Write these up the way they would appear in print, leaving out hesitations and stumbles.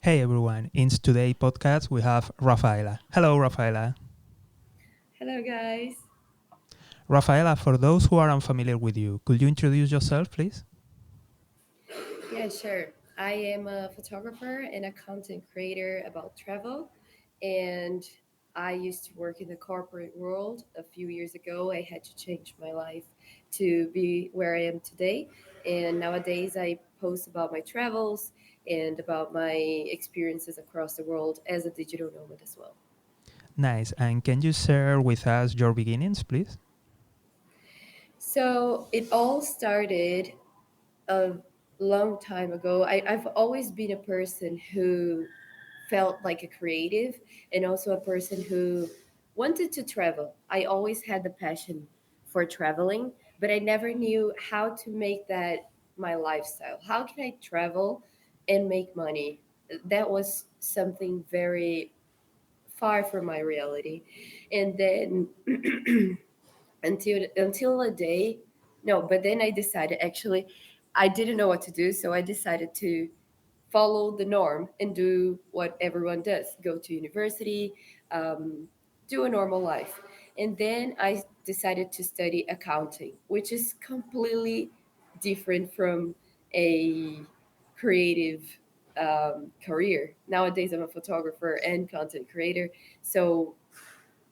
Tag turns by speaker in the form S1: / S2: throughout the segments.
S1: Hey everyone, in today's podcast we have Rafaela. Hello, Rafaela.
S2: Hello, guys.
S1: Rafaela, for those who are unfamiliar with you, could you introduce yourself, please?
S2: Yeah, sure. I am a photographer and a content creator about travel. And I used to work in the corporate world. A few years ago, I had to change my life to be where I am today. And nowadays, I post about my travels and about my experiences across the world as a digital nomad as well.
S1: Nice. And can you share with us your beginnings, please?
S2: So it all started a long time ago. I've always been a person who felt like a creative and also a person who wanted to travel. I always had the passion for traveling, but I never knew how to make that my lifestyle. How can I travel and make money? That was something very far from my reality. And then until a day, no, but then I decided, actually I didn't know what to do, so I decided to follow the norm and do what everyone does: go to university, um, do a normal life. And then I decided to study accounting, which is completely different from a creative career. Nowadays, I'm a photographer and content creator. So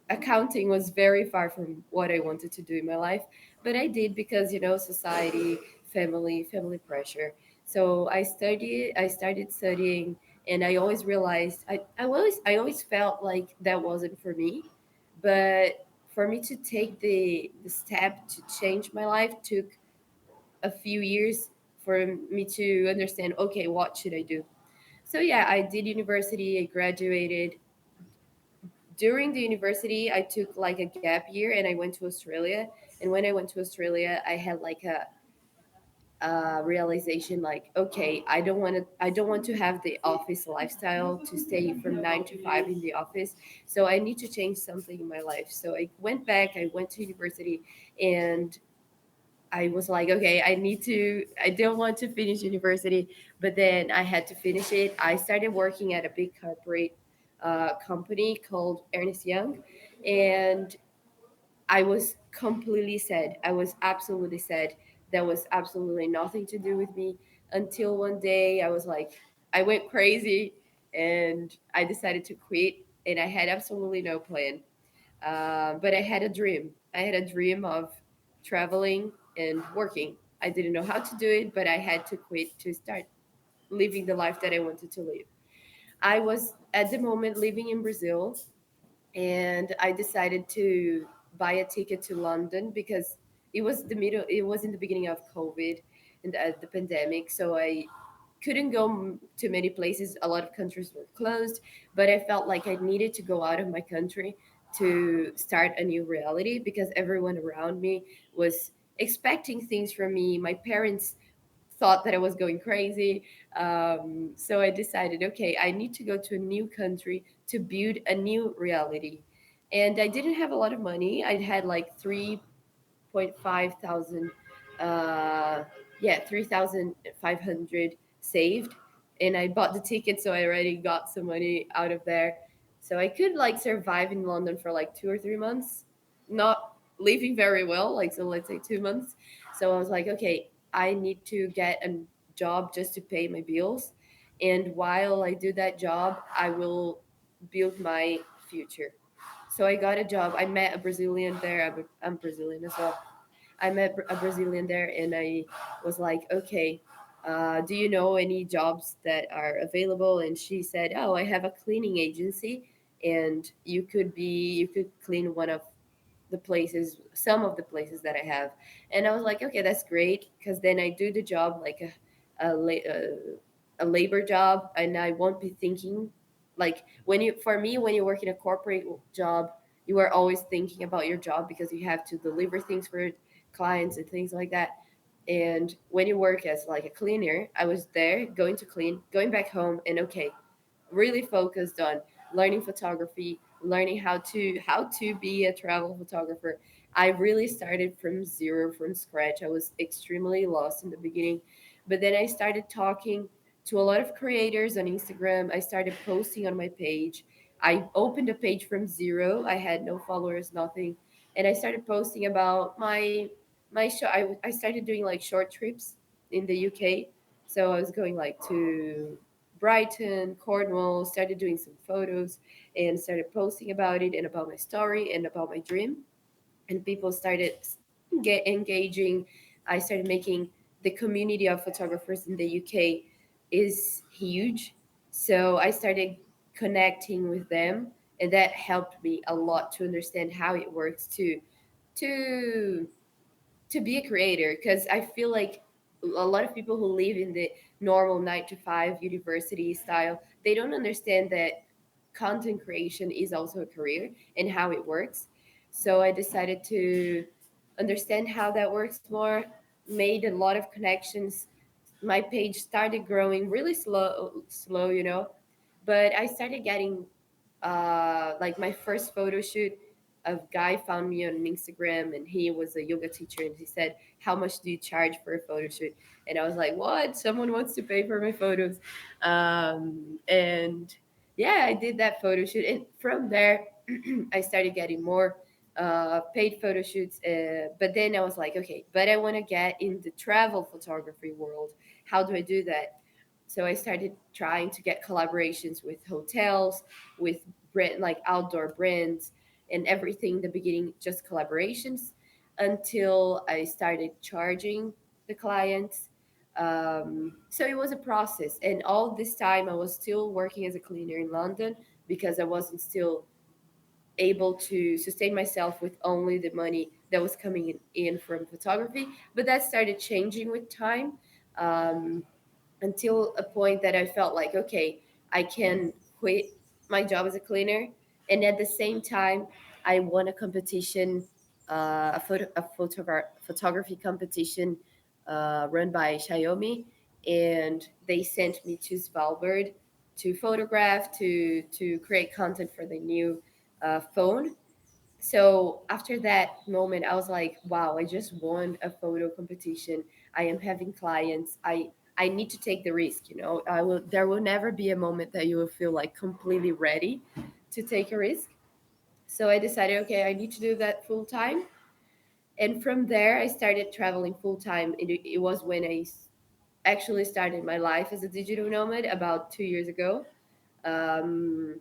S2: accounting was very far from what I wanted to do in my life, but I did because society, family pressure. So I started studying, and I always realized I always felt like that wasn't for me. But for me to take the step to change my life took a few years for me to understand, okay, what should I do? So yeah, I did university, I graduated. During the university, I took like a gap year and I went to Australia. And when I went to Australia, I had like a realization, like, okay, I don't want to have the office lifestyle, to stay from 9 to 5 in the office. So I need to change something in my life. So I went back, I went to university, and I was like, okay, I don't want to finish university, but then I had to finish it. I started working at a big corporate company called Ernest Young, and I was completely sad. I was absolutely sad. That was absolutely nothing to do with me, until one day I was like, I went crazy and I decided to quit, and I had absolutely no plan. But I had a dream. I had a dream of traveling and working. I didn't know how to do it, but I had to quit to start living the life that I wanted to live. I was at the moment living in Brazil, and I decided to buy a ticket to London because it was in the beginning of COVID and the pandemic, so I couldn't go to many places. A lot of countries were closed, but I felt like I needed to go out of my country to start a new reality because everyone around me was expecting things from me. My parents thought that I was going crazy. So I decided, okay, I need to go to a new country to build a new reality. And I didn't have a lot of money. I had like 3.5 thousand, uh, yeah, 3,500 saved. And I bought the ticket, so I already got some money out of there. So I could like survive in London for like 2 or 3 months, not living very well, like, so let's say 2 months. So I was like, okay, I need to get a job just to pay my bills. And while I do that job, I will build my future. So I got a job. I met a Brazilian there. I'm Brazilian as well. I met a Brazilian there, and I was like, okay, do you know any jobs that are available? And she said, oh, I have a cleaning agency, and you could clean one of the places, some of the places that I have. And I was like, okay, that's great, because then I do the job like a labor job, and I won't be thinking, like, for me, when you work in a corporate job, you are always thinking about your job because you have to deliver things for clients and things like that. And when you work as like a cleaner, I was there going to clean, going back home, and okay, really focused on learning photography, learning how to be a travel photographer. I really started from zero, from scratch. I was extremely lost in the beginning, but then I started talking to a lot of creators on Instagram. I started posting on my page. I opened a page from zero. I had no followers, nothing, and I started posting about my show. I started doing like short trips in the UK. So I was going like to Brighton, Cornwall. Started doing some photos and started posting about it and about my story and about my dream. And people started get engaging. I started making the community of photographers in the UK is huge. So I started connecting with them, and that helped me a lot to understand how it works to to be a creator, because I feel like a lot of people who live in the normal 9 to 5 university style, they don't understand that content creation is also a career and how it works. So I decided to understand how that works more, made a lot of connections. My page started growing really slow, but I started getting like my first photo shoot. A guy found me on Instagram, and he was a yoga teacher, and he said, "How much do you charge for a photo shoot?" And I was like, "What? Someone wants to pay for my photos?" And yeah, I did that photo shoot, and from there I started getting more paid photo shoots. But then I was like, okay, but I want to get in the travel photography world. How do I do that? So I started trying to get collaborations with hotels, with brand like outdoor brands and everything. In the beginning, just collaborations, until I started charging the clients. So it was a process, and all this time I was still working as a cleaner in London because I wasn't still able to sustain myself with only the money that was coming in from photography. But that started changing with time. Um, until a point that I felt like, okay, I can quit my job as a cleaner, and at the same time, I won a competition, photography competition run by Xiaomi, and they sent me to Svalbard to photograph, to create content for the new phone. So after that moment, I was like, wow, I just won a photo competition. I am having clients. I need to take the risk, I will there will never be a moment that you will feel like completely ready to take a risk. So I decided, okay, I need to do that full time. And from there I started traveling full time. It was when actually started my life as a digital nomad about 2 years ago. Um,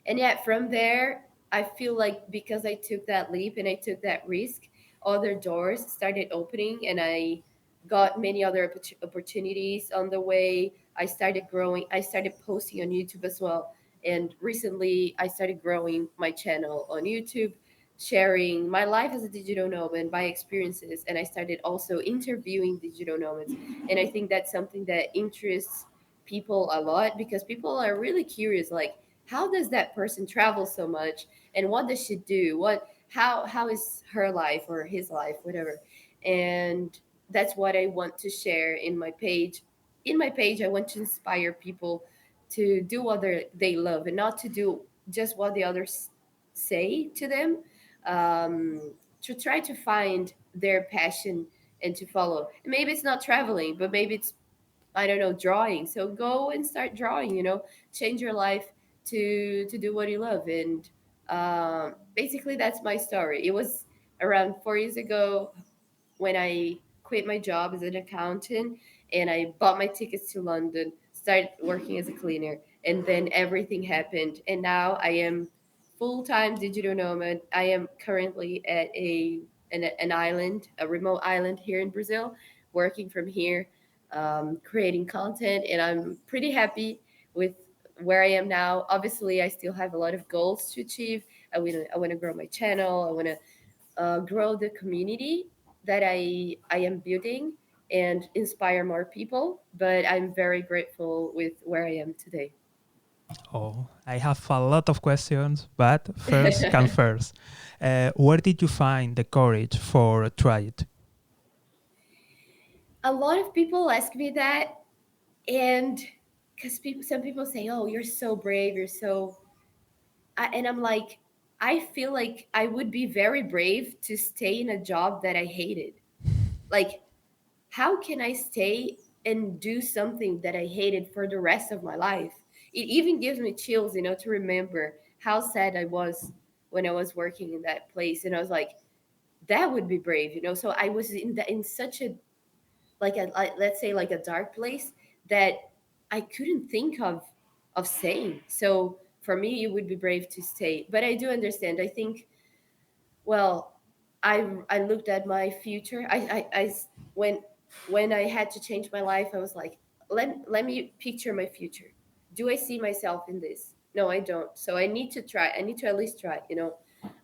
S2: and yet from there, I feel like because I took that leap and I took that risk, other doors started opening, and I got many other opportunities on the way. I started growing. I started posting on YouTube as well. And recently I started growing my channel on YouTube, sharing my life as a digital nomad, my experiences, and I started also interviewing digital nomads. And I think that's something that interests people a lot, because people are really curious, like, how does that person travel so much, and what does she do, how is her life or his life, whatever. And that's what I want to share in my page. In my page, I want to inspire people to do what they love, and not to do just what the others say to them. To try to find their passion and to follow. Maybe it's not traveling, but maybe it's, I don't know, drawing. So go and start drawing. Change your life to do what you love. And basically, that's my story. It was around 4 years ago when I quit my job as an accountant, and I bought my tickets to London, started working as a cleaner, and then everything happened. And now I am full-time digital nomad. I am currently at an island, a remote island here in Brazil, working from here, creating content, and I'm pretty happy with where I am now. Obviously, I still have a lot of goals to achieve. I want to grow my channel. I want to grow the community that I am building and inspire more people. But I'm very grateful with where I am today.
S1: Oh, I have a lot of questions, but first come first. Where did you find the courage for try it?
S2: A lot of people ask me that, and because some people say, "Oh, you're so brave, you're so," and I'm like, I feel like I would be very brave to stay in a job that I hated. Like, how can I stay? and do something that I hated for the rest of my life. It even gives me chills, to remember how sad I was when I was working in that place. And I was like, that would be brave. So I was in such a, like, let's say, like a dark place that I couldn't think of saying. So for me, it would be brave to stay. But I do understand. I think, well, I looked at my future. When I had to change my life, I was like, let me picture my future. Do I see myself in this? No, I don't. So I need to try. I need to at least try.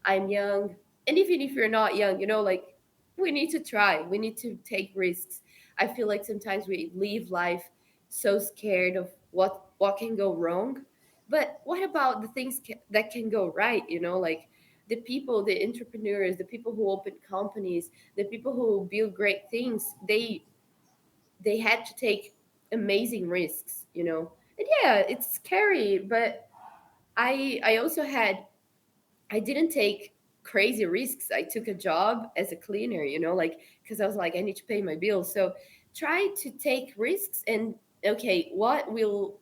S2: I'm young, and even if you're not young, like, we need to try. We need to take risks. I feel like sometimes we live life so scared of what can go wrong. But what about the things that can go right? Like the people, the entrepreneurs, the people who open companies, the people who build great things, they had to take amazing risks. And yeah, it's scary, but I also had, I didn't take crazy risks. I took a job as a cleaner, like, because I was like, I need to pay my bills. So try to take risks, and okay, what will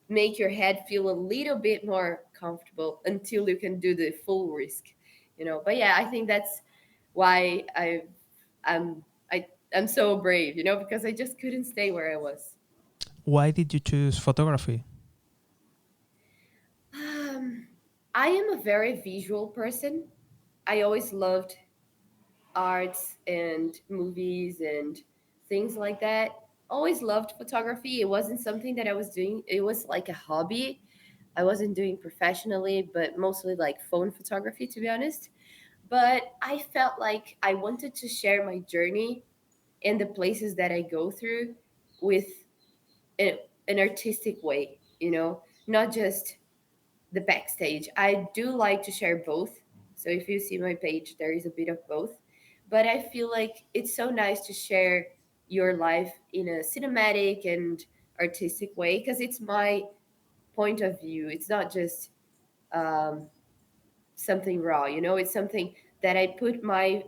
S2: make your head feel a little bit more comfortable until you can do the full risk. But yeah, I think that's why I'm I'm so brave, because I just couldn't stay where I was.
S1: Why did you choose photography?
S2: um, I am a very visual person. I always loved arts and movies and things like that. Always loved photography. It wasn't something that I was doing, it was like a hobby. I wasn't doing professionally, but mostly like phone photography, to be honest. But I felt like I wanted to share my journey and the places that I go through with an artistic way, not just the backstage. I do like to share both. So if you see my page, there is a bit of both. But I feel like it's so nice to share your life in a cinematic and artistic way because it's my point of view. It's not just um, something raw. It's something that I put my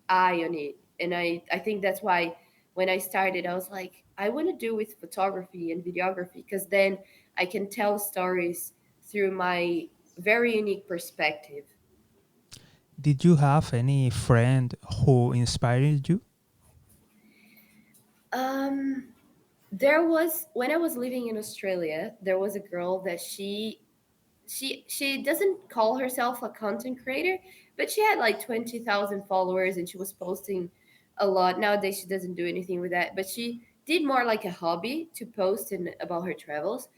S2: eye on it. And I think that's why when I started, I was like, I want to do with photography and videography because then I can tell stories through my very unique perspective.
S1: Did you have any friend who inspired you?
S2: Um, there was, when I was living in Australia, there was a girl that she doesn't call herself a content creator, but she had like 20,000 followers and she was posting a lot. Nowadays she doesn't do anything with that, but she did more like a hobby to post and about her travels.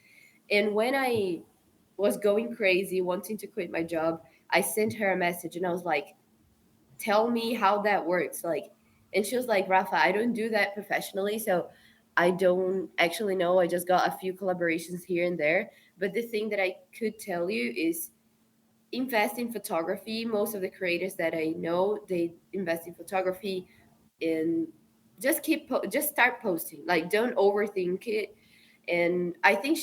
S2: And when I was going crazy wanting to quit my job, I sent her a message and I was like, tell me how that works. Like, and she was like, Rafa, I don't do that professionally, so I don't actually know. I just got a few collaborations here and there. But the thing that I could tell you is invest in photography. Most of the creators that I know, they invest in photography, and just start posting. Like, don't overthink it. And I think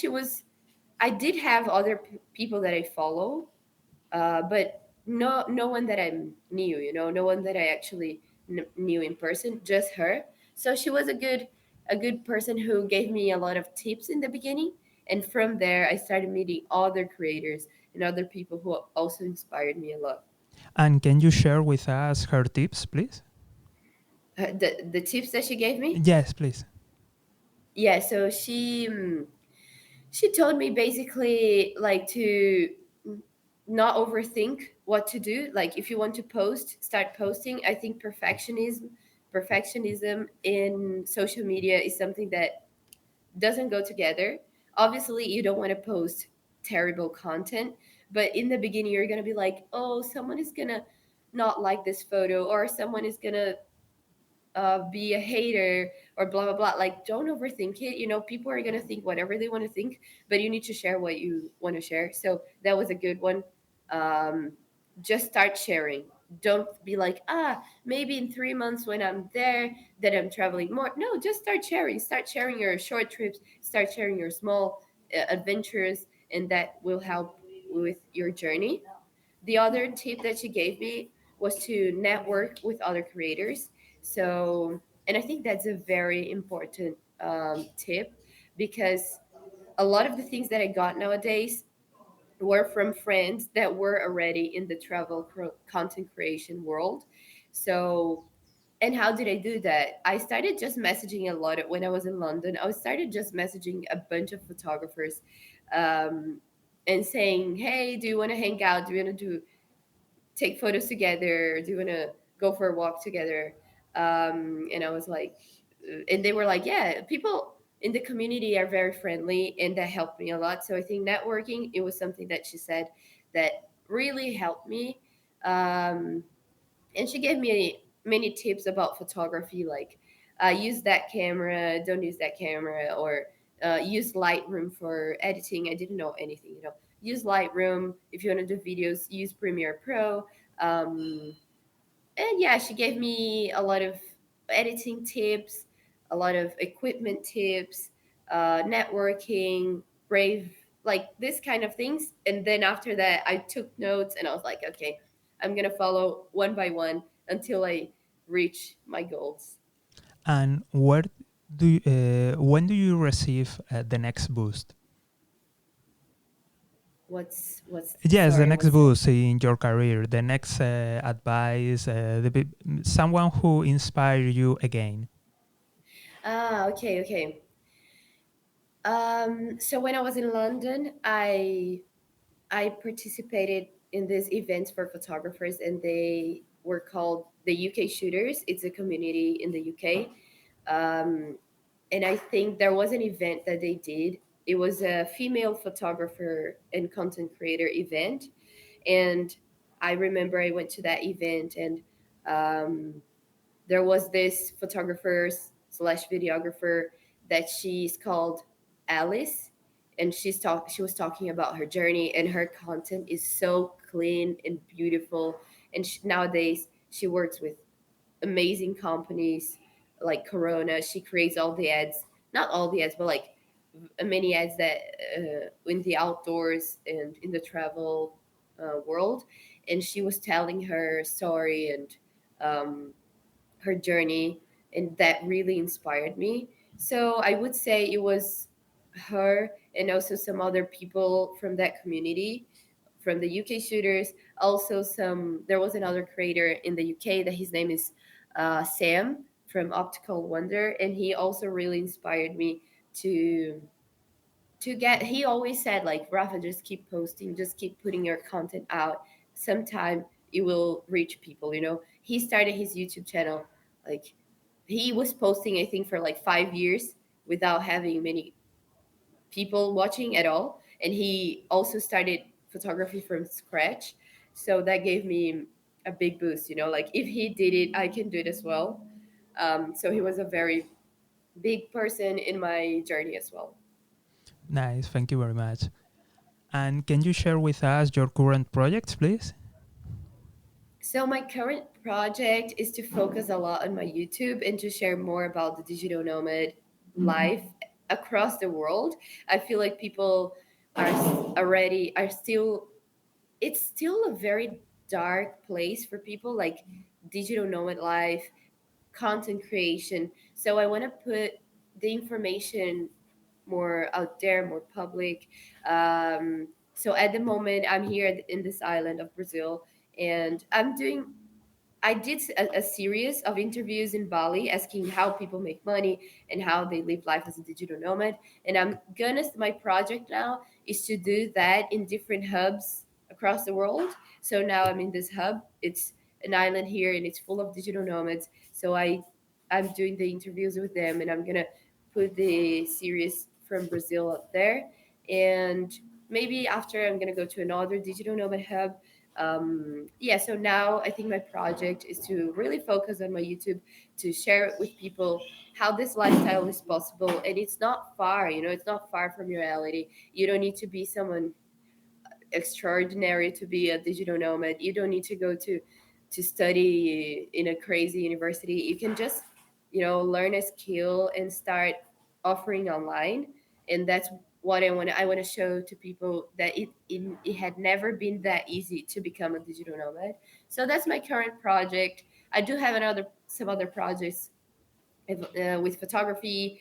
S2: I did have other people that I follow, but no one that I knew, no one that I actually knew in person, just her. So she was a good person who gave me a lot of tips in the beginning, and from there I started meeting other creators and other people who also inspired me a lot.
S1: And can you share with us her tips, please?
S2: The tips that she gave me,
S1: Yes, please.
S2: yeah. So she told me basically like to not overthink what to do. Like if you want to post, start posting. I think perfectionism in social media is something that doesn't go together. Obviously, you don't want to post terrible content, but in the beginning you're going to be like, "Oh, someone is going to not like this photo or someone is going to be a hater or blah blah blah." Like, don't overthink it. People are gonna think whatever they want to think, but you need to share what you want to share. So that was a good one. um, just start sharing. Don't be like, maybe in 3 months when I'm there that I'm traveling more. No, just start sharing your short trips, start sharing your small adventures, and that will help with your journey. The other tip that she gave me was to network with other creators. So, and I think that's a very important tip, because a lot of the things that I got nowadays were from friends that were already in the content creation world. So, and how did I do that? I started just messaging a lot when I was in London. I started just messaging a bunch of photographers, um, and saying, "Hey, do you want to hang out? Do you want to do take photos together? Do you want to go for a walk together?" And I was like, and they were like, "Yeah, people in the community are very friendly," and that helped me a lot. So I think networking, it was something that she said that really helped me. Um, and she gave me many tips about photography, like use that camera, don't use that camera, or use Lightroom for editing. I didn't know anything, use Lightroom. If you want to do videos, use Premiere Pro. um, and yeah, she gave me a lot of editing tips, a lot of equipment tips, networking, brave, like this kind of things. And then after that, I took notes and I was like, okay, I'm going to follow one by one until I reach my goals.
S1: And when do you receive the next boost? Yes, the
S2: Sorry,
S1: next
S2: what's that?
S1: boost in your career, the next advice, someone who inspire you again.
S2: Ah, okay, okay. So when I was in London, I participated in these events for photographers, and they were called the UK Shooters. It's a community in the UK. Um, and I think there was an event that they did. It was a female photographer and content creator event. And I remember I went to that event, and um, there was this photographer slash videographer that she's called Alice, and she was talking about her journey, and her content is so clean and beautiful. And nowadays she works with amazing companies like Corona. She creates all the ads, not all the ads, but like many ads that in the outdoors and in the travel world. And she was telling her story and um, her journey, and that really inspired me. So I would say it was her, and also some other people from that community, from the UK shooters. Also, there was another creator in the UK that his name is Sam from Optical Wonder, and he also really inspired me to get. He always said, like, Rafa, just keep posting, just keep putting your content out. Sometime it will reach people. He started his YouTube channel, like, he was posting, I think, for like 5 years without having many people watching at all. And he also started photography from scratch. So that gave me a big boost, like, if he did it, I can do it as well. So he was a very big person in my journey as well.
S1: Nice, thank you very much. And can you share with us your current projects, please?
S2: So my current project is to focus a lot on my YouTube and to share more about the digital nomad life across the world. I feel like people are still, it's still a very dark place for people, like digital nomad life, content creation. So I want to put the information more out there, more public. So at the moment, I'm here in this island of Brazil, and I did a series of interviews in Bali asking how people make money and how they live life as a digital nomad. And my project now is to do that in different hubs across the world. So now I'm in this hub. It's an island here, and it's full of digital nomads. So I'm doing the interviews with them, and I'm gonna put the series from Brazil up there. And maybe after, I'm gonna go to another digital nomad hub. Yeah, so now I think my project is to really focus on my YouTube, to share it with people how this lifestyle is possible. And it's not far, it's not far from your reality. You don't need to be someone extraordinary to be a digital nomad. You don't need to go to study in a crazy university. You can just, learn a skill and start offering online. And that's what I want to show to people, that it had never been that easy to become a digital nomad. So that's my current project. I do have some other projects with photography,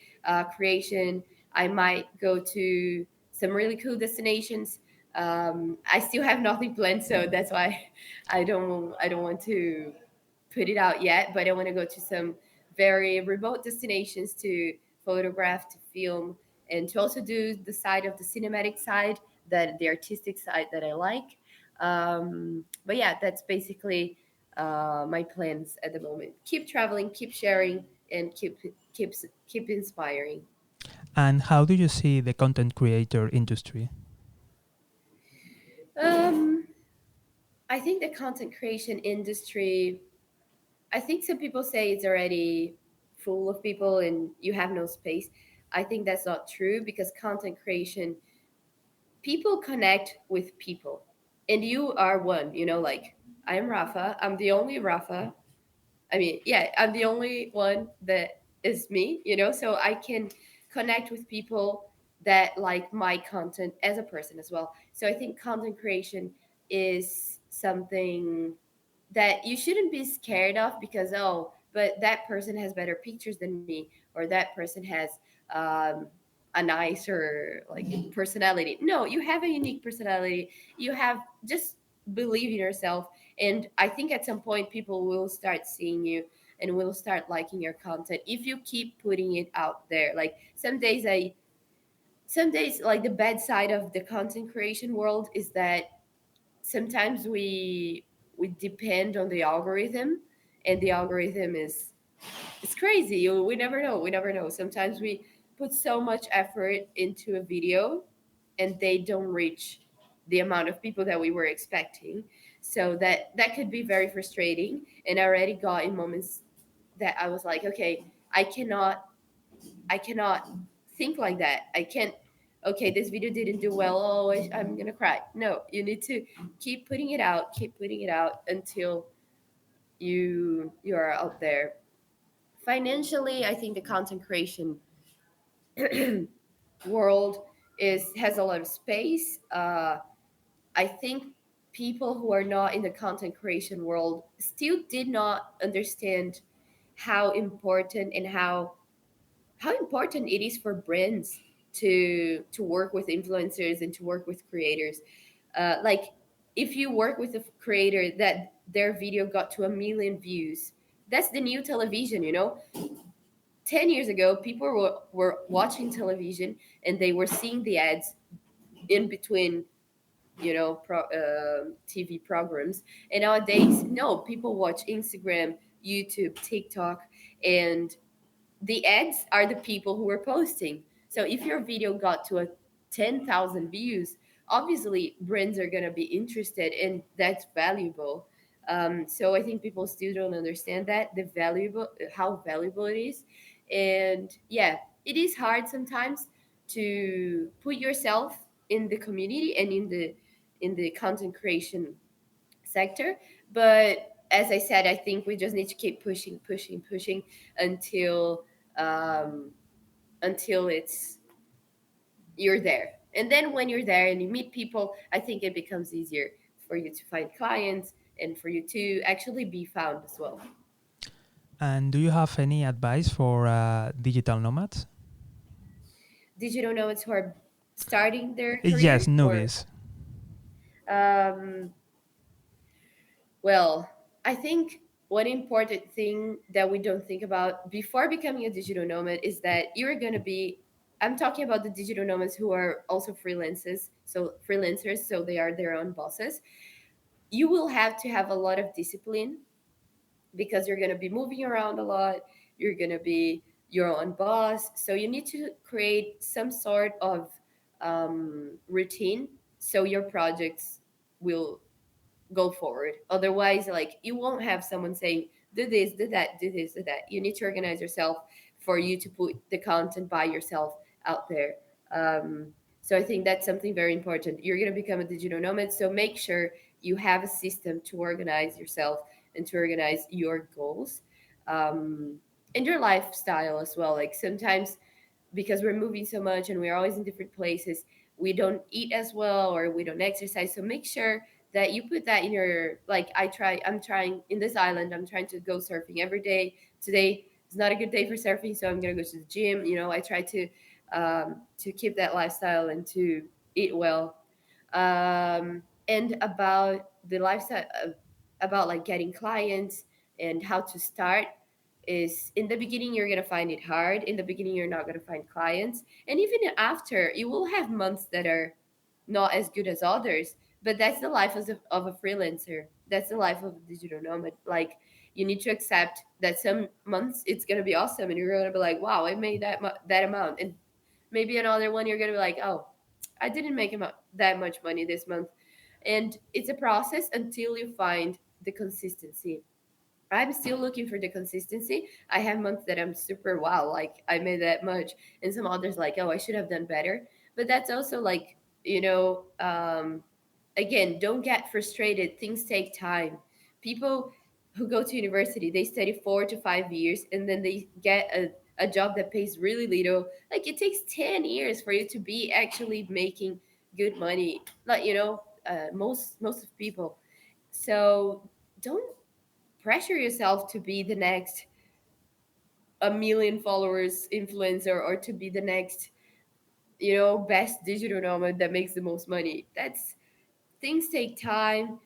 S2: creation. I might go to some really cool destinations. I still have nothing planned, so that's why I don't want to put it out yet. But I want to go to some very remote destinations to photograph, to film, and to also do the side of the cinematic side, that the artistic side that I like. But yeah, that's basically my plans at the moment. Keep traveling, keep sharing, and keep inspiring.
S1: And how do you see the content creator industry?
S2: Um, I think the content creation industry. I think some people say it's already full of people and you have no space. I think that's not true because content creation, people connect with people, and you are one. Like I'm Rafa. I'm the only Rafa. I mean, yeah, I'm the only one that is me, so I can connect with people that like my content as a person as well. So I think content creation is something that you shouldn't be scared of because, oh, but that person has better pictures than me, or that person has um, a nicer like personality. No, you have a unique personality. You have just believe in yourself, and I think at some point people will start seeing you and will start liking your content if you keep putting it out there. Like some days like the bad side of the content creation world is that sometimes we depend on the algorithm, and the algorithm is it's crazy. We never know. Sometimes we put so much effort into a video and they don't reach the amount of people that we were expecting, so that could be very frustrating. And I already got in moments that I was like, okay, I cannot think like that. I can't. Okay, this video didn't do well. Oh, I'm gonna cry. No, you need to keep putting it out until you are out there. Financially, I think the content creation world is has a lot of space. I think people who are not in the content creation world still did not understand how important and how important it is for brands to work with influencers and to work with creators. Like if you work with a creator that their video got to 1 million views, that's the new television. 10 years ago people were watching television and they were seeing the ads in between TV programs. And nowadays, no, people watch Instagram, YouTube, TikTok, and the ads are the people who are posting. So if your video got to a 10,000 views, obviously brands are going to be interested, and that's valuable. So I think people still don't understand that how valuable it is. And yeah, it is hard sometimes to put yourself in the community and in the content creation sector. But as I said, I think we just need to keep pushing, pushing, pushing until um, until it's you're there. And then when you're there and you meet people, I think it becomes easier for you to find clients and for you to actually be found as well.
S1: And do you have any advice for digital nomads?
S2: Digital nomads who are starting their
S1: Yes,
S2: career, or
S1: newbies.
S2: um, well, I think one important thing that we don't think about before becoming a digital nomad is that you're going to be. I'm talking about the digital nomads who are also freelancers, so they are their own bosses. You will have to have a lot of discipline because you're going to be moving around a lot. You're going to be your own boss. So you need to create some sort of routine so your projects will go forward. Otherwise, like you won't have someone saying, do this, do that, do this, do that. You need to organize yourself for you to put the content by yourself out there. Um, so I think that's something very important. You're going to become a digital nomad. So make sure you have a system to organize yourself and to organize your goals um, and your lifestyle as well. Like sometimes because we're moving so much and we're always in different places, we don't eat as well or we don't exercise. So make sure that you put that in your, like I'm trying in this island, I'm trying to go surfing every day. Today it's not a good day for surfing, so I'm gonna go to the gym. I try to keep that lifestyle and to eat well. And about the lifestyle, about like getting clients and how to start, is in the beginning you're gonna find it hard. In the beginning you're not gonna find clients, and even after, you will have months that are not as good as others. But that's the life of a freelancer. That's the life of a digital nomad. Like, you need to accept that some months it's gonna be awesome, and you're gonna be like, wow, I made that amount, and maybe another one you're gonna be like, oh, I didn't make that much money this month. And it's a process until you find the consistency. I'm still looking for the consistency. I have months that I'm super wow, like I made that much, and some others like, oh, I should have done better. But that's also like, again, don't get frustrated. Things take time. People who go to university, they study 4 to 5 years, and then they get a job that pays really little. Like, it takes 10 years for you to be actually making good money. Like, most of people. So don't pressure yourself to be the next a million followers influencer, or to be the next, best digital nomad that makes the most money. That's Things take time.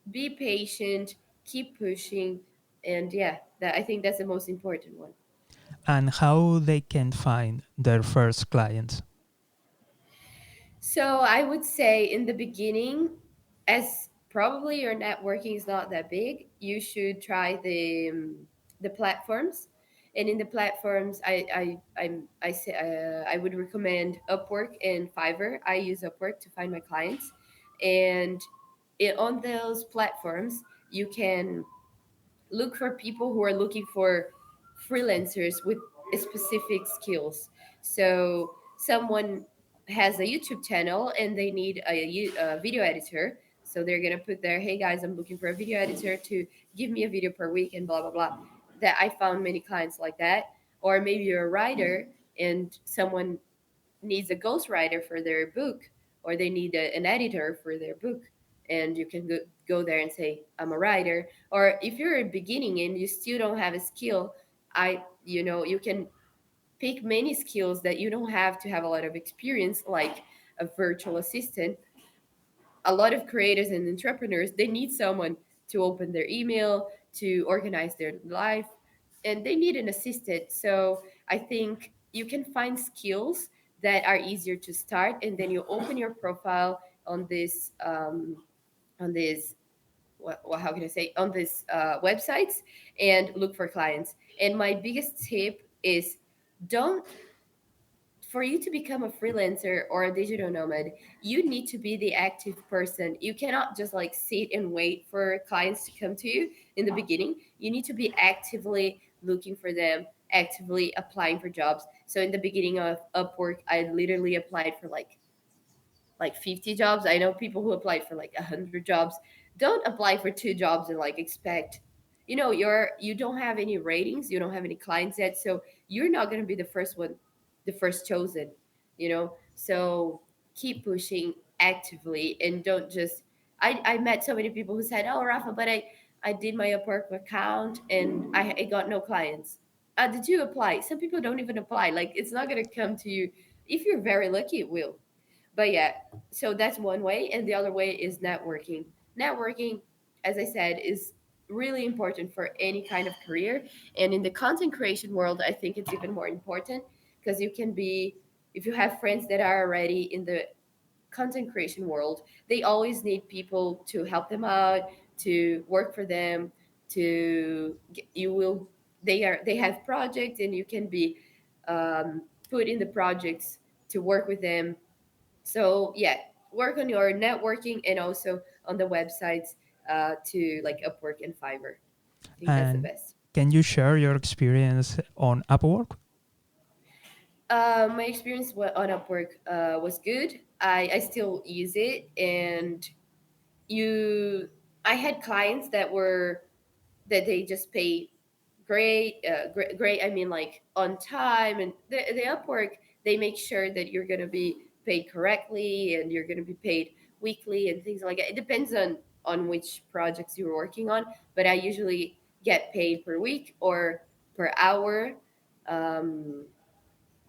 S2: Be patient, keep pushing, and yeah, that I think that's the most important one.
S1: And how they can find their first clients.
S2: So I would say in the beginning, as probably your networking is not that big, you should try the platforms. And in the platforms, I say I would recommend Upwork and Fiverr. I use Upwork to find my clients, and on those platforms, you can look for people who are looking for freelancers with specific skills. So someone has a YouTube channel and they need a video editor. So they're gonna put there, hey guys, I'm looking for a video editor to give me a video per week and blah blah blah. That I found many clients like that. Or maybe you're a writer and someone needs a ghostwriter for their book, or they need an editor for their book, and you can go there and say, I'm a writer. Or if you're beginning and you still don't have a skill, you can pick many skills that you don't have to have a lot of experience, like a virtual assistant. A lot of creators and entrepreneurs, they need someone to open their email, to organize their life, and they need an assistant. So I think you can find skills that are easier to start, and then you open your profile on this how can I say, on these websites, and look for clients. And my biggest tip is, don't for you to become a freelancer or a digital nomad, you need to be the active person. You cannot just like sit and wait for clients to come to you in the beginning. You need to be actively looking for them, actively applying for jobs. So in the beginning of Upwork, I literally applied for like 50 jobs. I know people who applied for like 100 jobs. Don't apply for 2 jobs and like expect, you don't have any ratings, you don't have any clients yet, so you're not going to be the first one, the first chosen. So keep pushing actively, and don't just I met so many people who said, oh Rafa, but I did my Upwork account and I got no clients. Did you apply? Some people don't even apply. Like, it's not going to come to you. If you're very lucky, it will. But yeah, so that's one way, and the other way is networking. As I said, is really important for any kind of career, and in the content creation world, I think it's even more important, because you can be, if you have friends that are already in the content creation world, they always need people to help them out, to work for them, you will they have projects, and you can be put in the projects to work with them. So yeah, work on your networking, and also on the websites, to like Upwork and Fiverr. I think that's the
S1: And
S2: best.
S1: can you share your experience on Upwork?
S2: My experience on Upwork was good. I still use it, and you I had clients that they just pay great, great. I mean, like on time, and the Upwork, they make sure that you're gonna be paid correctly, and you're gonna be paid weekly and things like that. It depends on which projects you're working on, but I usually get paid per week or per hour, um,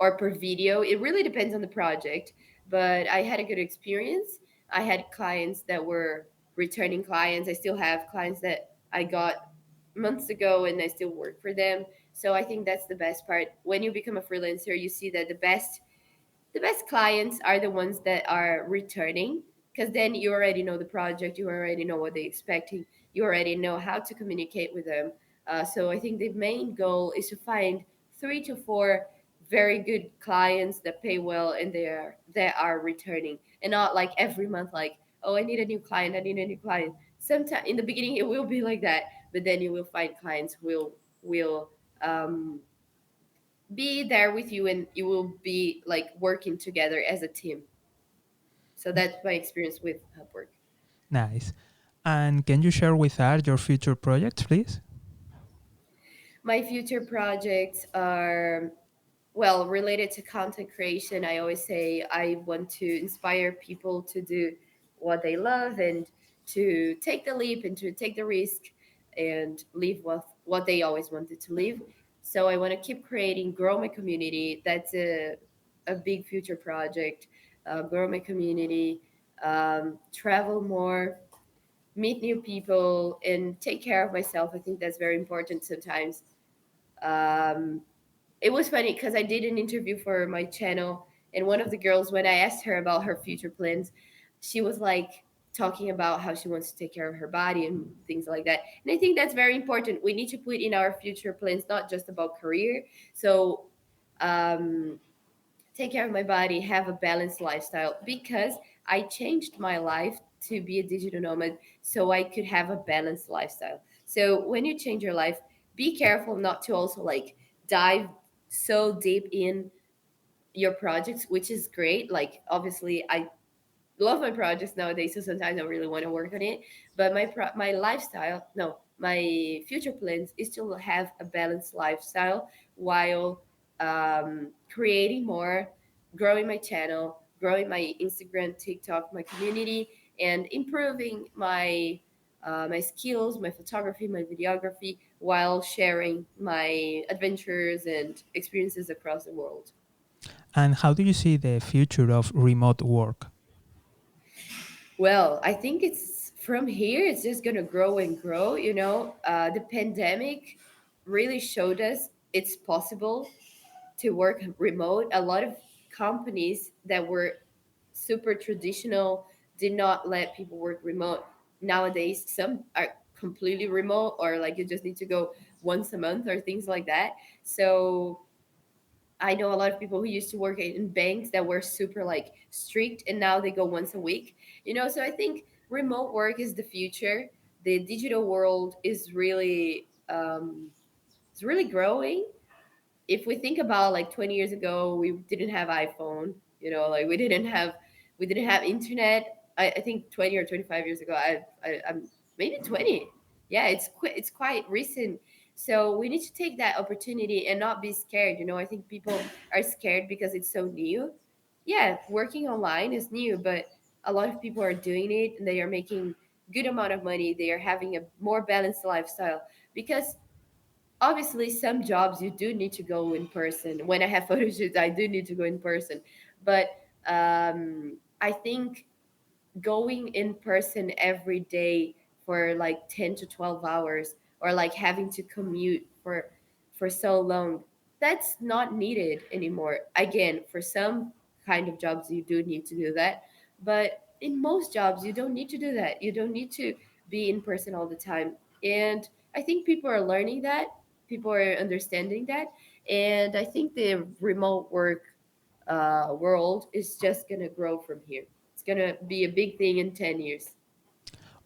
S2: or per video. It really depends on the project, but I had a good experience. I had clients that were returning clients. I still have clients that I got months ago and I still work for them. So I think that's the best part. When you become a freelancer, you see that the best clients are the ones that are returning, because then you already know the project, you already know what they're expecting, you already know how to communicate with them. So I think the main goal is to find 3 to 4 very good clients that pay well and they are returning, and not like every month, like, oh, I need a new client, I need a new client. Sometimes in the beginning it will be like that, but then you will find clients will um, be there with you, and you will be like working together as a team. So that's my experience with Upwork.
S1: Nice. And can you share with us your future projects, please?
S2: My future projects are, well, related to content creation. I always say I want to inspire people to do what they love, and to take the leap and to take the risk and live what they always wanted to live. So I want to keep creating, grow my community. That's a big future project. Grow my community, travel more, meet new people, and take care of myself. I think that's very important sometimes. Um, it was funny because I did an interview for my channel, and one of the girls, when I asked her about her future plans, she was like talking about how she wants to take care of her body and things like that. And I think that's very important. We need to put in our future plans not just about career. So um, take care of my body, have a balanced lifestyle, because I changed my life to be a digital nomad so I could have a balanced lifestyle. So when you change your life, be careful not to also like dive so deep in your projects, which is great. Like obviously I love my projects nowadays, so sometimes I really want to work on it. But my lifestyle, no, my future plans is to have a balanced lifestyle while creating more, growing my channel, growing my Instagram, TikTok, my community, and improving my skills, my photography, my videography, while sharing my adventures and experiences across the world.
S1: And how do you see the future of remote work?
S2: Well, I think it's from here, it's just going to grow and grow. The pandemic really showed us it's possible to work remote. A lot of companies that were super traditional did not let people work remote. Nowadays, some are completely remote, or like you just need to go once a month or things like that. So I know a lot of people who used to work in banks that were super like strict, and now they go once a week. So I think remote work is the future. The digital world is really it's really growing. If we think about like 20 years ago, we didn't have iPhone, like we didn't have internet. I think 20 or 25 years ago, I'm maybe 20. Yeah, it's quite recent. So we need to take that opportunity and not be scared. I think people are scared because it's so new. Yeah, working online is new, but a lot of people are doing it and they are making good amount of money. They are having a more balanced lifestyle, because obviously some jobs you do need to go in person. When I have photo shoots, I do need to go in person, but I think going in person every day for like 10 to 12 hours, or like having to commute for so long, that's not needed anymore. Again, for some kind of jobs you do need to do that, but in most jobs you don't need to do that. You don't need to be in person all the time. And I think people are learning that, people are understanding that, and I think the remote work world is just going to grow from here. It's going to be a big thing in 10 years.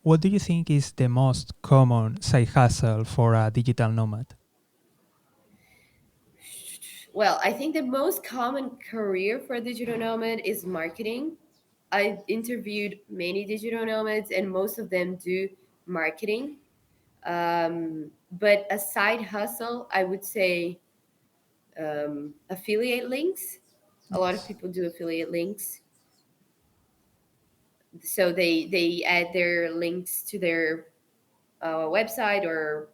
S1: What do you think is the most common side hustle for a digital nomad?
S2: Well, I think the most common career for a digital nomad is marketing. I interviewed many digital nomads, and most of them do marketing. But a side hustle, I would say affiliate links. A lot of
S1: Yes.
S2: people do affiliate links. So they add their links to their website, or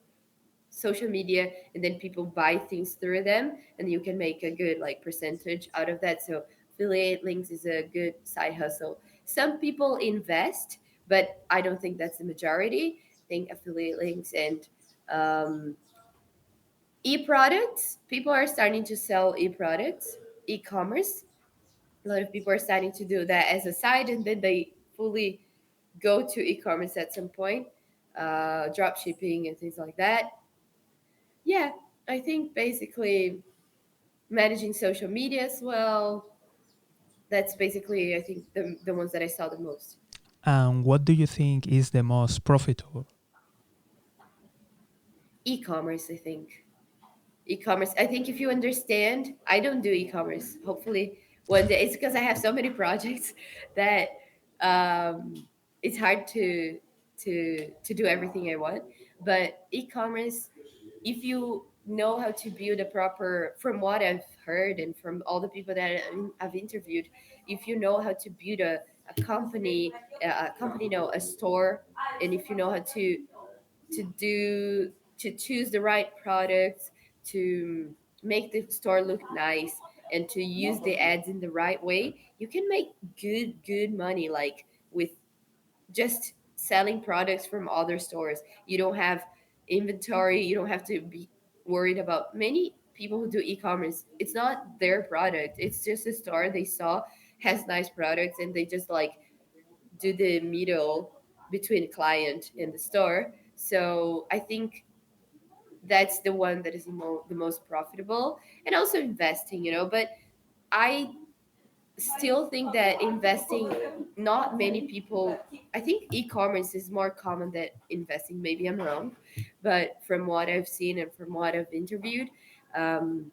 S2: social media, and then people buy things through them, and you can make a good like percentage out of that. So affiliate links is a good side hustle. Some people invest, but I don't think that's the majority. I think affiliate links and um, e-products, people are starting to sell e-products, e-commerce. A lot of people are starting to do that as a side, and then they fully go to e-commerce at some point, drop shipping and things like that. Yeah, I think basically managing social media as well. That's basically, I think, the ones that I saw the most.
S1: And what do you think is the most profitable?
S2: E-commerce, I think. E-commerce. I think if you understand, I don't do e-commerce. Hopefully one day. It's because I have so many projects that it's hard to do everything I want. But e-commerce, if you know how to build a proper, from what I've heard and from all the people that I've interviewed, if you know how to build a company, no, a store, and if you know how to choose the right products, to make the store look nice, and to use the ads in the right way, you can make good money, like with just selling products from other stores. You don't have inventory, you don't have to be worried about. Many people who do e-commerce, it's not their product, it's just a store they saw has nice products, and they just like do the middle between client and the store. So I think that's the one that is the most profitable, and also investing, but I still think that investing, not many people, I think e-commerce is more common than investing. Maybe I'm wrong, but from what I've seen and from what I've interviewed, um,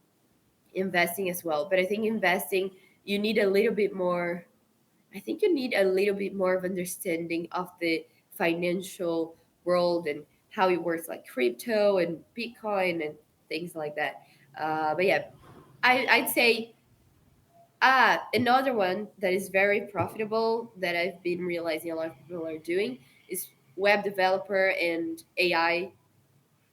S2: investing as well. But I think investing, you need a little bit more, I think you need a little bit more of understanding of the financial world and how it works, like crypto and Bitcoin and things like that. But yeah, I'd say another one that is very profitable that I've been realizing a lot of people are doing is web developer and AI.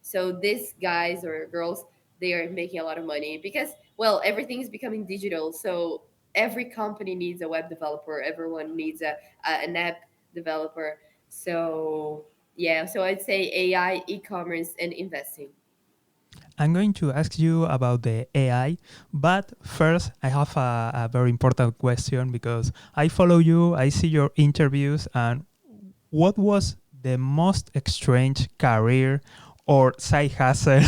S2: So these guys or girls, they are making a lot of money because, well, everything is becoming digital. So every company needs a web developer. Everyone needs an app developer. So yeah, so I'd say AI, e-commerce, and investing.
S1: I'm going to ask you about the AI, but first I have a very important question because I follow you, I see your interviews, and what was the most strange career or side hustle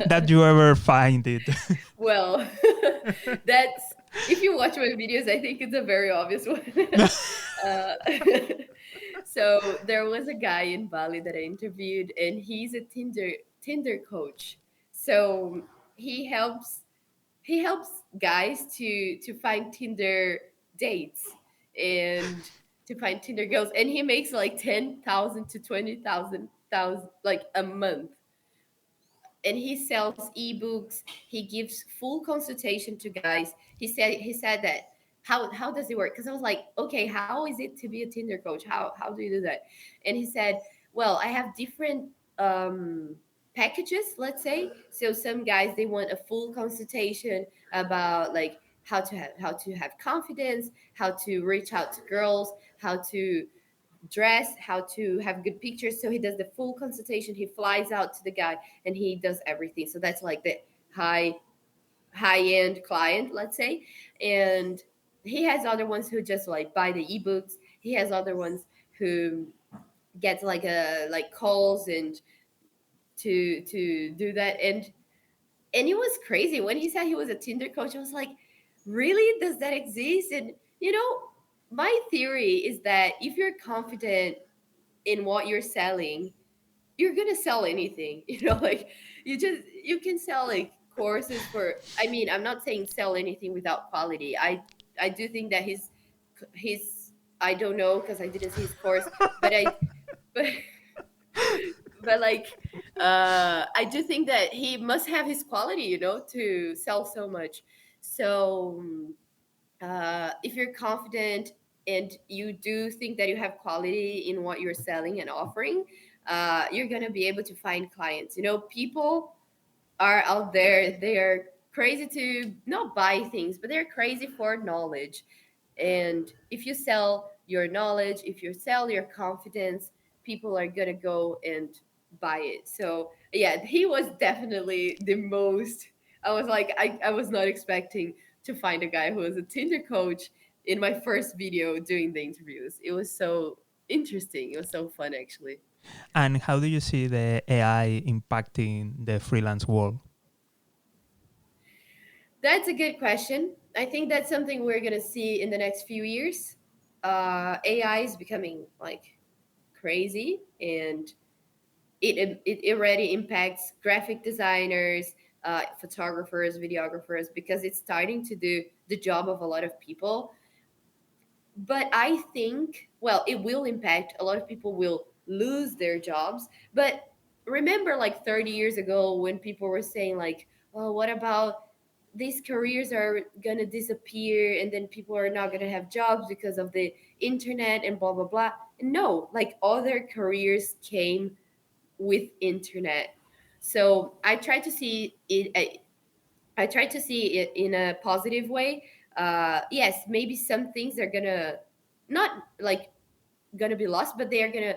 S1: that you ever find it?
S2: Well, that's, if you watch my videos, I think it's a very obvious one. uh, so there was a guy in Bali that I interviewed, and he's a Tinder coach. So he helps he helps guys to find Tinder dates and to find Tinder girls, and he makes like 10,000 to 20,000 like a month, and he sells ebooks. He gives full consultation to guys. He said that, how does it work? Because I was like, okay, how is it to be a Tinder coach? How do you do that? And he said, well, I have different packages, let's say. So some guys, they want a full consultation about like how to have confidence, how to reach out to girls, how to dress, how to have good pictures. So he does the full consultation. He flies out to the guy and he does everything. So that's like the high high end client, let's say. And he has other ones who just like buy the ebooks. He has other ones who get like calls and to do that. And it was crazy when he said he was a Tinder coach. I was like, really? Does that exist? And my theory is that if you're confident in what you're selling, you're gonna sell anything. Like you can sell like courses for. I mean, I'm not saying sell anything without quality. I do think that his I don't know because I didn't see his course, but but but like I do think that he must have his quality, to sell so much. So if you're confident and you do think that you have quality in what you're selling and offering, you're gonna be able to find clients. You know, people are out there. They're crazy to not buy things, but they're crazy for knowledge. And if you sell your knowledge, if you sell your confidence, people are gonna go and buy it. So yeah, he was definitely the most. I was like, I was not expecting to find a guy who was a Tinder coach in my first video doing the interviews. It was so interesting. It was so fun actually.
S1: And how do you see the AI impacting the freelance world?
S2: That's a good question. I think that's something we're gonna see in the next few years. AI is becoming like crazy, and it already impacts graphic designers, photographers, videographers, because it's starting to do the job of a lot of people. But I think, well, it will impact, a lot of people will lose their jobs. But remember, like 30 years ago, when people were saying, like, oh, what about these careers are going to disappear and then people are not going to have jobs because of the internet and blah, blah, blah. No, like other careers came with internet. So I try to see it. I try to see it in a positive way. Yes, maybe some things are gonna not like gonna be lost, but they are gonna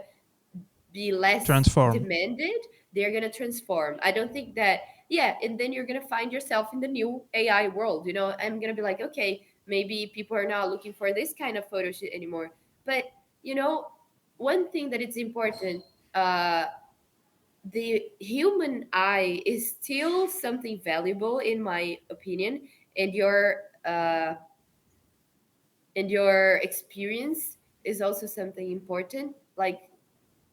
S2: be less
S1: Transform.
S2: demanded. They're gonna transform. I don't think that. Yeah, and then you're gonna find yourself in the new AI world. You know, I'm gonna be like, okay, maybe people are not looking for this kind of photo shoot anymore. But you know, one thing that it's important. The human eye is still something valuable in my opinion, and your experience is also something important. Like,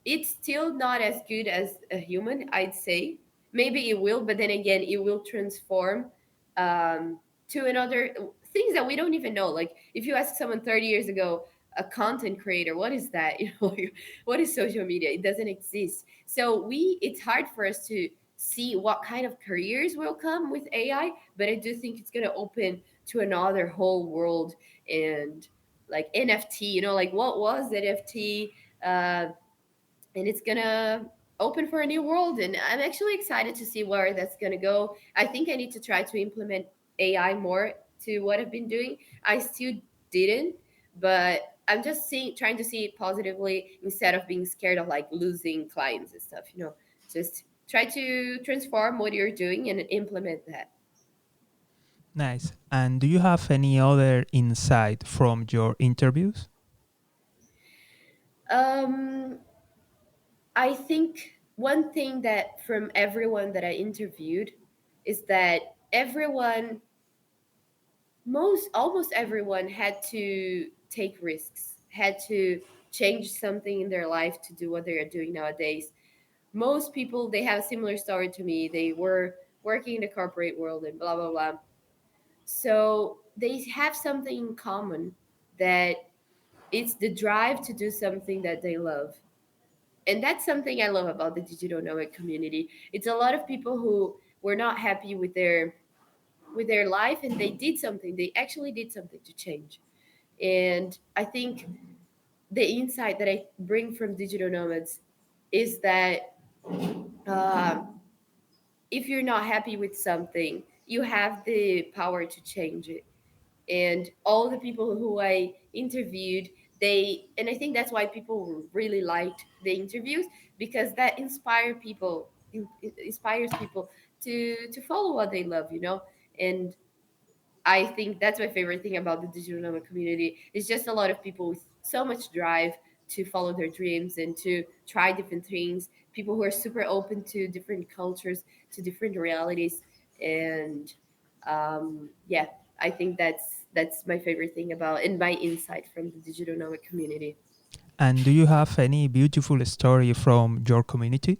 S2: it's still not as good as a human, I'd say. Maybe it will, but then again, it will transform to another things that we don't even know. Like, if you ask someone 30 years ago, a content creator, what is that? You know, like, what is social media? It doesn't exist. So it's hard for us to see what kind of careers will come with AI, but I do think it's going to open to another whole world. And like NFT, you know, like what was NFT? And it's gonna open for a new world, and I'm actually excited to see where that's gonna go. I think I need to try to implement AI more to what I've been doing. I still didn't, but I'm just trying to see it positively instead of being scared of like losing clients and stuff, you know. Just try to transform what you're doing and implement that.
S1: Nice. And do you have any other insight from your interviews?
S2: um I think one thing that from everyone that I interviewed is that almost everyone had to take risks, had to change something in their life to do what they are doing nowadays. Most people, they have a similar story to me. They were working in the corporate world and blah blah blah. So they have something in common, that it's the drive to do something that they love. And that's something I love about the digital nomad community. It's a lot of people who were not happy with their life, and they did something. They actually did something to change. And I think the insight that I bring from digital nomads is that um, if you're not happy with something, you have the power to change it. And all the people who I interviewed, and I think that's why people really liked the interviews, because that inspires people to follow what they love, you know. And I think that's my favorite thing about the digital nomad community. It's just a lot of people with so much drive to follow their dreams and to try different things. People who are super open to different cultures, to different realities, and yeah, I think that's my favorite thing about and my insight from the digital nomad community.
S1: And do you have any beautiful story from your community?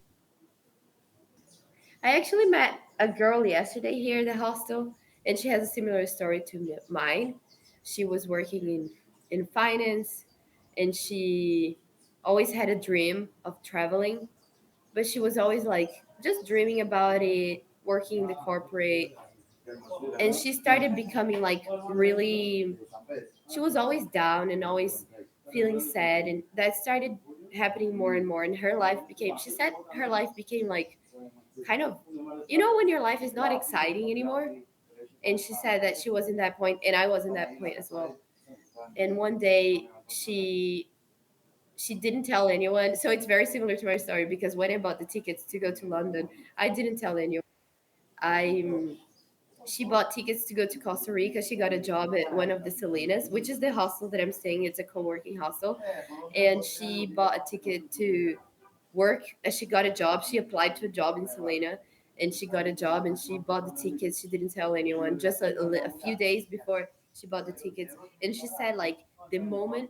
S2: I actually met a girl yesterday here in the hostel, and she has a similar story to mine. She was working in finance, and she always had a dream of traveling, but she was always like just dreaming about it, working in the corporate, and she started becoming like really. She was always down and always feeling sad, and that started happening more and more, and her life became, she said her life became like kind of, you know, when your life is not exciting anymore. And she said that she was in that point, and I was in that point as well. And one day she didn't tell anyone. So it's very similar to my story, because when I bought the tickets to go to London, I didn't tell anyone. I She bought tickets to go to Costa Rica. She got a job at one of the Salinas, which is the hostel that I'm staying. It's a co-working hostel, and she bought a ticket to work. She got a job. She applied to a job in Selena, and she got a job. And she bought the tickets. She didn't tell anyone. Just a few days before she bought the tickets, and she said like the moment,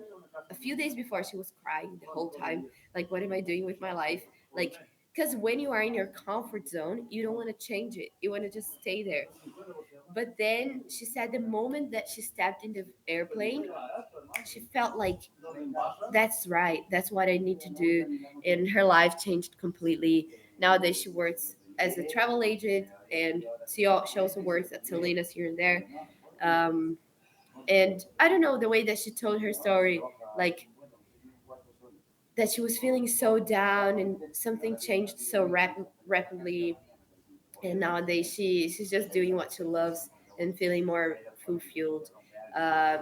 S2: a few days before, she was crying the whole time. Like, what am I doing with my life? Like, because when you are in your comfort zone, you don't want to change it. You want to just stay there. But then she said the moment that she stepped in the airplane, she felt like that's right. That's what I need to do. And her life changed completely. Nowadays, she works as a travel agent, and she also works at Selena's here and there. Um, and I don't know, the way that she told her story, like that she was feeling so down and something changed so rapidly, and nowadays she's just doing what she loves and feeling more fulfilled. uh,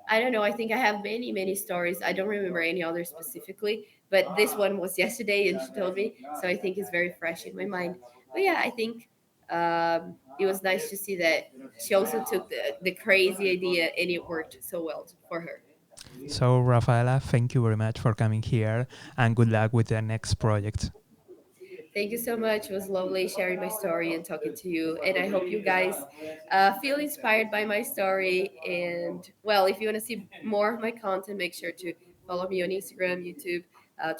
S2: I don't know, I think I have many stories. I don't remember any other specifically, but this one was yesterday and she told me, so I think it's very fresh in my mind. But yeah, I think it was nice to see that she also took the crazy idea and it worked so well for her.
S1: So, Rafaela, thank you very much for coming here and good luck with the next project.
S2: Thank you so much. It was lovely sharing my story and talking to you. And I hope you guys feel inspired by my story. And well, if you want to see more of my content, make sure to follow me on Instagram, YouTube,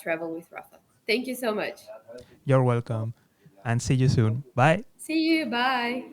S2: Travel with Rafa. Thank you so much.
S1: You're welcome and see you soon. Bye.
S2: See you. Bye.